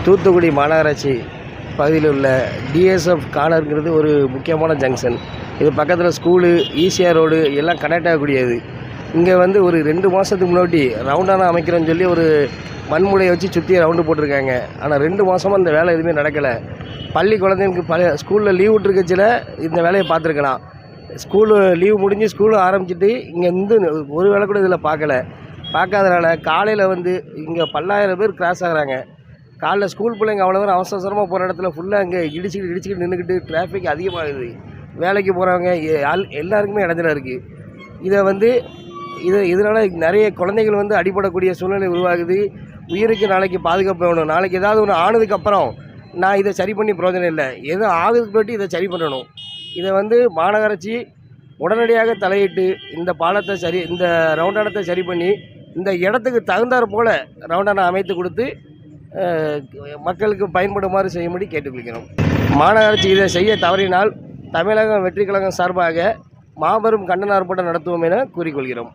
தூத்துக்குடி மாநகராட்சி பகுதியில் உள்ள டிஎஸ்எஃப் கார்னருங்கிறது ஒரு முக்கியமான ஜங்ஷன். இது பக்கத்தில் ஸ்கூலு, ஈசிஆர் ரோடு எல்லாம் கனெக்ட் ஆகக்கூடியது. இங்கே வந்து ஒரு 2 மாதத்துக்கு முன்னாடி ரவுண்டானா அமைக்கிறேன்னு சொல்லி ஒரு மண்முளையை வச்சு சுற்றி ரவுண்டு போட்டிருக்காங்க. ஆனால் 2 மாதமாக இந்த வேலை எதுவுமே நடக்கலை. பள்ளி குழந்தைங்களுக்கு ஸ்கூலில் லீவ் விட்டுருக்கச்சில் இந்த வேலையை பார்த்துருக்கலாம். ஸ்கூலு லீவு முடிஞ்சு ஸ்கூலு ஆரம்பிச்சிட்டு இங்கே ஒரு வேலை கூட இதில் பார்க்காதனால காலையில் வந்து இங்கே பல்லாயிரம் பேர் கிராஸ் ஆகுறாங்க. காலைல ஸ்கூல் பிள்ளைங்க அவ்வளோ பேர் அவசரமாக போகிற இடத்துல ஃபுல்லாக இங்கே இடிச்சுக்கிட்டு நின்றுக்கிட்டு டிராஃபிக் அதிகமாகுது. வேலைக்கு போகிறவங்க எல்லாருக்குமே இடைஞ்சலாக இருக்குது. இதை வந்து இதனால் நிறைய குழந்தைகள் வந்து அடிபடக்கூடிய சூழ்நிலை உருவாகுது. உயிருக்கு நாளைக்கு பாதுகாப்பு வேணும். நாளைக்கு ஏதாவது ஒன்று ஆனதுக்கப்புறம் நான் இதை சரி பண்ணி பிரயோஜனம் இல்லை. எதுவும் ஆகுதுக்கு போய்ட்டு இதை சரி பண்ணணும். இதை வந்து மாநகராட்சி உடனடியாக தலையிட்டு இந்த ரவுண்டானத்தை சரி பண்ணி இந்த இடத்துக்கு தகுந்தாற் போல் ரவுண்டானா அமைத்து கொடுத்து மக்களுக்கு பயன்படுமாறு செய்யும்படி கேட்டுக்கொள்கிறோம். மாநகராட்சி இதை செய்ய தவறினால் தமிழக வெற்றி கழகம் சார்பாக மாபெரும் கண்டன ஆர்ப்பாட்டம் நடத்துவோம் என கூறிக்கொள்கிறோம்.